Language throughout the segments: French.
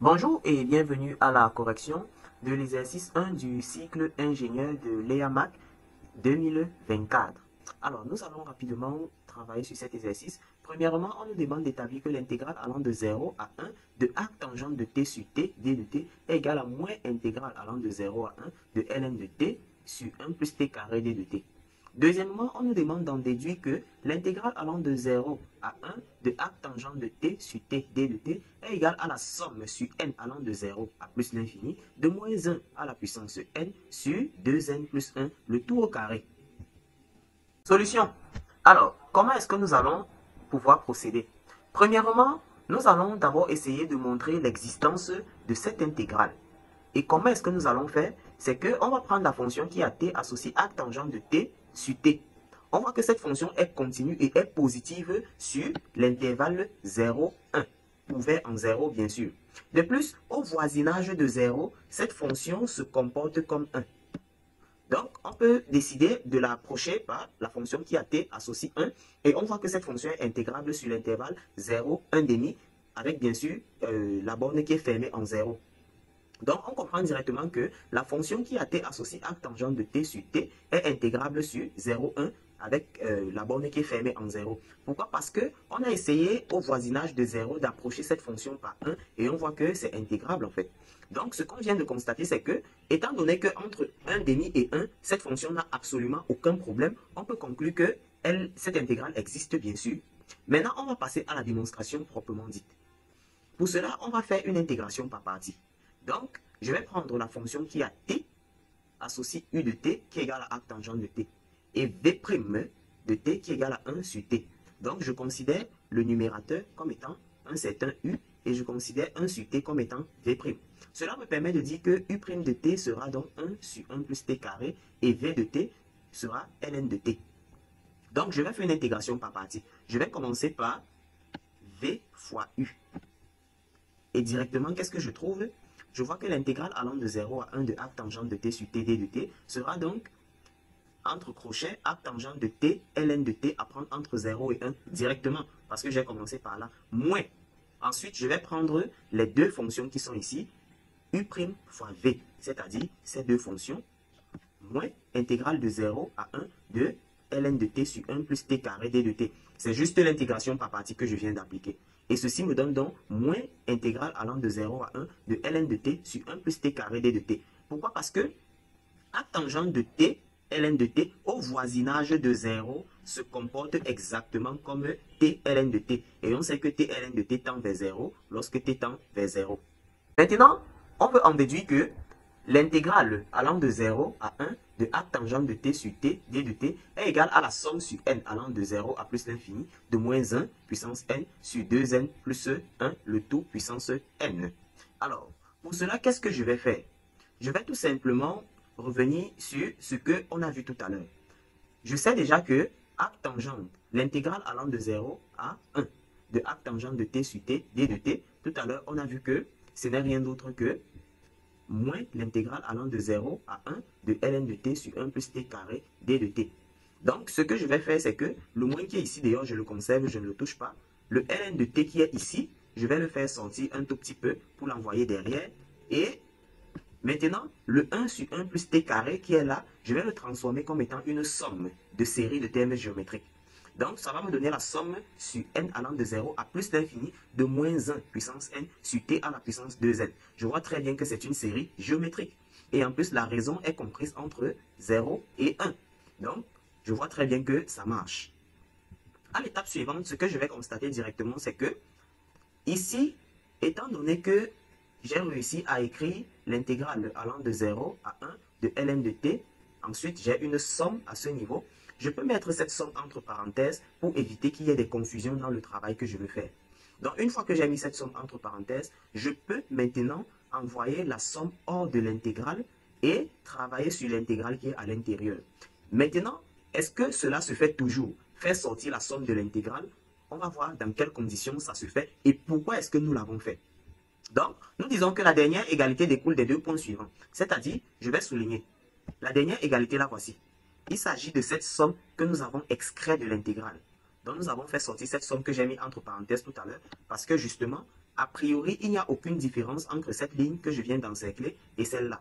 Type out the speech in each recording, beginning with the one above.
Bonjour et bienvenue à la correction de l'exercice 1 du cycle ingénieur de l'EAMAC 2024. Alors, nous allons rapidement travailler sur cet exercice. Premièrement, on nous demande d'établir que l'intégrale allant de 0 à 1 de arc tangente de t sur t, d de t, est égale à moins intégrale allant de 0 à 1 de ln de t sur 1 plus t carré d de t. Deuxièmement, on nous demande d'en déduire que l'intégrale allant de 0 à 1 de arc tangente de t sur t, d de t, est égale à la somme sur n allant de 0 à plus l'infini de moins 1 à la puissance n sur 2n plus 1, le tout au carré. Solution. Alors, comment est-ce que nous allons pouvoir procéder? Premièrement, nous allons d'abord essayer de montrer l'existence de cette intégrale. Et comment est-ce que nous allons faire? C'est qu'on va prendre la fonction qui a t associée à arc tangente de t sur t. On voit que cette fonction est continue et est positive sur l'intervalle 0, 1, ouvert en 0 bien sûr. De plus, au voisinage de 0, cette fonction se comporte comme 1. Donc, on peut décider de l'approcher par la fonction qui a t associe 1 et on voit que cette fonction est intégrable sur l'intervalle 0, 1 demi avec bien sûr la borne qui est fermée en 0. Donc, on comprend directement que la fonction qui a t associée à tangente de t sur t est intégrable sur 0, 1 avec la borne qui est fermée en 0. Pourquoi? Parce qu'on a essayé au voisinage de 0 d'approcher cette fonction par 1 et on voit que c'est intégrable en fait. Donc, ce qu'on vient de constater, c'est que, étant donné qu'entre 1 demi et 1, cette fonction n'a absolument aucun problème, on peut conclure que cette intégrale existe bien sûr. Maintenant, on va passer à la démonstration proprement dite. Pour cela, on va faire une intégration par partie. Donc, je vais prendre la fonction qui a t associée u de t qui est égale à arc tangente de t et v' de t qui est égal à 1 sur t. Donc, je considère le numérateur comme étant un certain u et je considère 1 sur t comme étant v'. Cela me permet de dire que u' de t sera donc 1 sur 1 plus t carré et v de t sera ln de t. Donc, je vais faire une intégration par partie. Je vais commencer par v fois u. Et directement, qu'est-ce que je trouve? Je vois que l'intégrale allant de 0 à 1 de arc tangente de t sur t, d de t sera donc, entre crochets, arc tangente de t, ln de t à prendre entre 0 et 1 directement, parce que j'ai commencé par là, moins. Ensuite, je vais prendre les deux fonctions qui sont ici, u' fois v, c'est-à-dire ces deux fonctions, moins intégrale de 0 à 1 de ln de t sur 1 plus t carré d de t. C'est juste l'intégration par partie que je viens d'appliquer. Et ceci me donne donc moins intégrale allant de 0 à 1 de ln de t sur 1 plus t carré d de t. Pourquoi? Parce que arc tangente de t, ln de t, au voisinage de 0, se comporte exactement comme t, ln de t. Et on sait que t, ln de t tend vers 0 lorsque t tend vers 0. Maintenant, on peut en déduire que l'intégrale allant de 0 à 1 de arc tangente de t sur t, d de t, est égale à la somme sur n allant de 0 à plus l'infini de moins 1 puissance n sur 2n plus 1, le tout puissance n. Alors, pour cela, qu'est-ce que je vais faire? Je vais tout simplement revenir sur ce qu'on a vu tout à l'heure. Je sais déjà que arc tangente, l'intégrale allant de 0 à 1 de arc tangente de t sur t, d de t, tout à l'heure, on a vu que ce n'est rien d'autre que moins l'intégrale allant de 0 à 1 de ln de t sur 1 plus t carré d de t. Donc, ce que je vais faire, c'est que le moins qui est ici, d'ailleurs, je le conserve, je ne le touche pas. Le ln de t qui est ici, je vais le faire sortir un tout petit peu pour l'envoyer derrière. Et maintenant, le 1 sur 1 plus t carré qui est là, je vais le transformer comme étant une somme de série de termes géométriques. Donc, ça va me donner la somme sur n allant de 0 à plus l'infini de moins 1 puissance n sur t à la puissance 2n. Je vois très bien que c'est une série géométrique. Et en plus, la raison est comprise entre 0 et 1. Donc, je vois très bien que ça marche. À l'étape suivante, ce que je vais constater directement, c'est que ici, étant donné que j'ai réussi à écrire l'intégrale allant de 0 à 1 de ln de t, ensuite j'ai une somme à ce niveau. Je peux mettre cette somme entre parenthèses pour éviter qu'il y ait des confusions dans le travail que je veux faire. Donc, une fois que j'ai mis cette somme entre parenthèses, je peux maintenant envoyer la somme hors de l'intégrale et travailler sur l'intégrale qui est à l'intérieur. Maintenant, est-ce que cela se fait toujours? Faire sortir la somme de l'intégrale? On va voir dans quelles conditions ça se fait et pourquoi est-ce que nous l'avons fait. Donc, nous disons que la dernière égalité découle des deux points suivants. C'est-à-dire, je vais souligner, la dernière égalité, la voici. Il s'agit de cette somme que nous avons extraite de l'intégrale. Donc, nous avons fait sortir cette somme que j'ai mis entre parenthèses tout à l'heure parce que justement, A priori, il n'y a aucune différence entre cette ligne que je viens d'encercler et celle-là.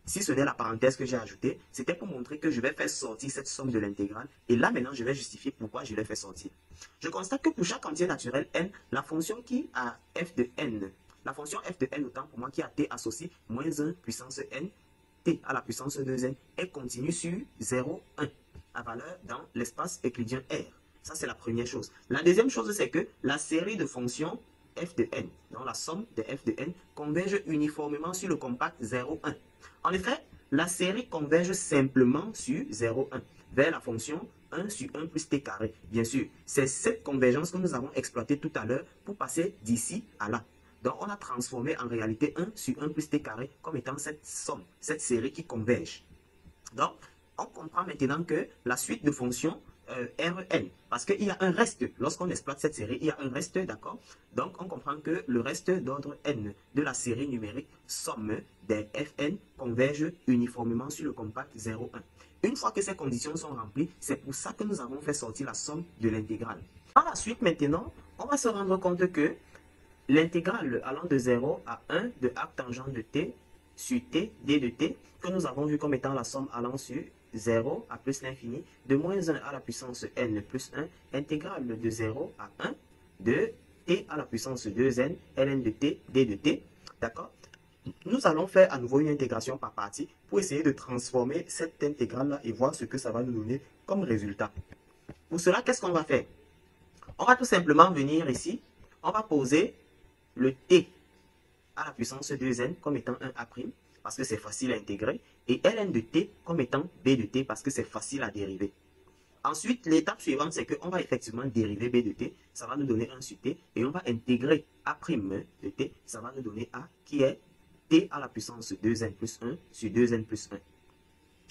Si ce n'est la parenthèse que j'ai ajoutée, c'était pour montrer que je vais faire sortir cette somme de l'intégrale. Et là, maintenant, je vais justifier pourquoi je l'ai fait sortir. Je constate que pour chaque entier naturel n, la fonction qui a f de n, la fonction f de n autant pour moi qui a t associé moins 1 puissance n, t à la puissance 2n, est continue sur 0, 1, à valeur dans l'espace euclidien R. Ça, c'est la première chose. La deuxième chose, c'est que la série de fonctions f de n, donc la somme de f de n, converge uniformément sur le compact 0, 1. En effet, la série converge simplement sur 0, 1, vers la fonction 1 sur 1 plus t carré. Bien sûr, c'est cette convergence que nous avons exploitée tout à l'heure pour passer d'ici à là. Donc, on a transformé en réalité 1 sur 1 plus t carré comme étant cette somme, cette série qui converge. Donc, on comprend maintenant que la suite de fonctions Rn, parce qu'il y a un reste, lorsqu'on exploite cette série, il y a un reste, d'accord? Donc, on comprend que le reste d'ordre n de la série numérique somme des Fn converge uniformément sur le compact 0, 1. Une fois que ces conditions sont remplies, c'est pour ça que nous avons fait sortir la somme de l'intégrale. Par la suite, maintenant, on va se rendre compte que l'intégrale allant de 0 à 1 de arc tangent de t sur t, d de t, que nous avons vu comme étant la somme allant sur 0 à plus l'infini, de moins 1 à la puissance n plus 1, intégrale de 0 à 1 de t à la puissance 2n, ln de t, d de t, d'accord? Nous allons faire à nouveau une intégration par partie pour essayer de transformer cette intégrale-là et voir ce que ça va nous donner comme résultat. Pour cela, qu'est-ce qu'on va faire? On va tout simplement venir ici, on va poser le t à la puissance 2n comme étant 1a', parce que c'est facile à intégrer, et ln de t comme étant b de t, parce que c'est facile à dériver. Ensuite, l'étape suivante, c'est qu'on va effectivement dériver b de t, ça va nous donner 1 sur t, et on va intégrer a' de t, ça va nous donner a, qui est t à la puissance 2n plus 1 sur 2n plus 1.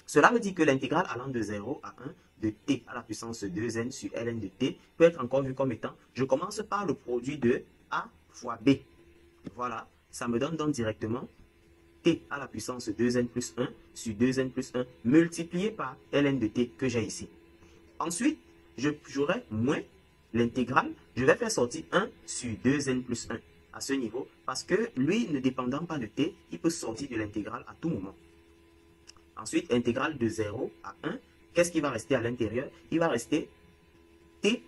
Cela veut dire que l'intégrale allant de 0 à 1 de t à la puissance 2n sur ln de t peut être encore vu comme étant, je commence par le produit de a fois b. Voilà, ça me donne donc directement t à la puissance 2n plus 1 sur 2n plus 1 multiplié par ln de t que j'ai ici. Ensuite, j'aurai moins l'intégrale, je vais faire sortir 1 sur 2n plus 1 à ce niveau, parce que lui, ne dépendant pas de t, il peut sortir de l'intégrale à tout moment. Ensuite, intégrale de 0 à 1, qu'est-ce qui va rester à l'intérieur? Il va rester t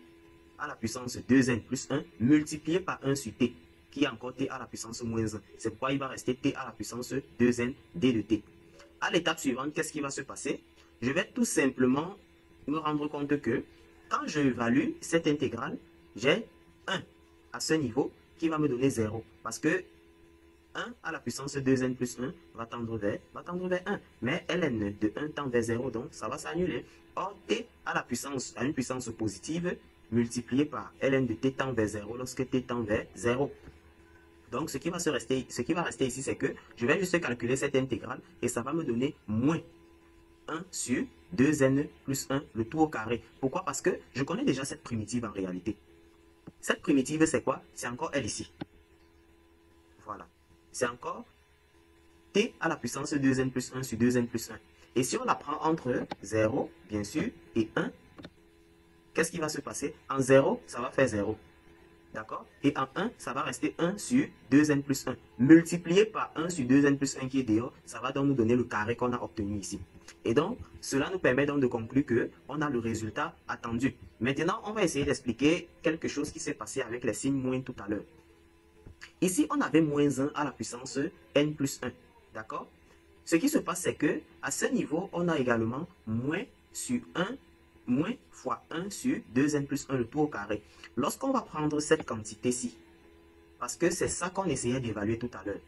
à la puissance 2n plus 1 multiplié par 1 sur t, qui est encore t à la puissance moins 1. C'est pourquoi il va rester t à la puissance 2n d de t. À l'étape suivante, qu'est-ce qui va se passer? Je vais tout simplement me rendre compte que quand je évalue cette intégrale, j'ai 1 à ce niveau qui va me donner 0. Parce que 1 à la puissance 2n plus 1 va tendre vers 1. Mais ln de 1 tend vers 0, donc ça va s'annuler. Or, t à une puissance positive multiplié par ln de t tend vers 0 lorsque t tend vers 0. Donc, ce qui va rester ici, c'est que je vais juste calculer cette intégrale et ça va me donner moins 1 sur 2n plus 1, le tout au carré. Pourquoi? Parce que je connais déjà cette primitive en réalité. Cette primitive, c'est quoi? C'est encore elle ici. Voilà. C'est encore t à la puissance 2n plus 1 sur 2n plus 1. Et si on la prend entre 0, bien sûr, et 1, qu'est-ce qui va se passer? En 0, ça va faire 0. D'accord? Et en 1, ça va rester 1 sur 2n plus 1. Multiplié par 1 sur 2n plus 1 qui est dehors, ça va donc nous donner le carré qu'on a obtenu ici. Et donc, cela nous permet donc de conclure qu'on a le résultat attendu. Maintenant, on va essayer d'expliquer quelque chose qui s'est passé avec les signes moins tout à l'heure. Ici, on avait moins 1 à la puissance n plus 1. D'accord? Ce qui se passe, c'est que à ce niveau, on a également moins sur 1, moins fois 1 sur 2n plus 1, le tout au carré. Lorsqu'on va prendre cette quantité-ci, parce que c'est ça qu'on essayait d'évaluer tout à l'heure,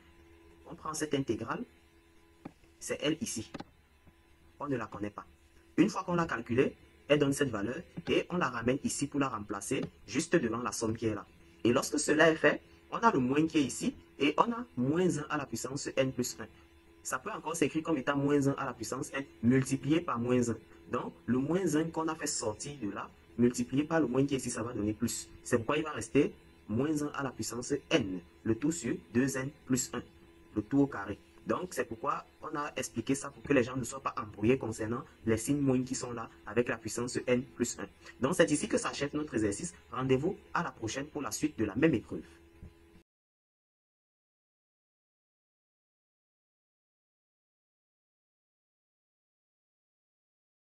on prend cette intégrale, c'est elle ici. On ne la connaît pas. Une fois qu'on l'a calculée, elle donne cette valeur et on la ramène ici pour la remplacer juste devant la somme qui est là. Et lorsque cela est fait, on a le moins qui est ici et on a moins 1 à la puissance n plus 1. Ça peut encore s'écrire comme étant moins 1 à la puissance n multiplié par moins 1. Donc, le moins 1 qu'on a fait sortir de là, multiplié par le moins qui est ici, ça va donner plus. C'est pourquoi il va rester moins 1 à la puissance n, le tout sur 2n plus 1, le tout au carré. Donc, c'est pourquoi on a expliqué ça pour que les gens ne soient pas embrouillés concernant les signes moins qui sont là avec la puissance n plus 1. Donc, c'est ici que s'achève notre exercice. Rendez-vous à la prochaine pour la suite de la même épreuve.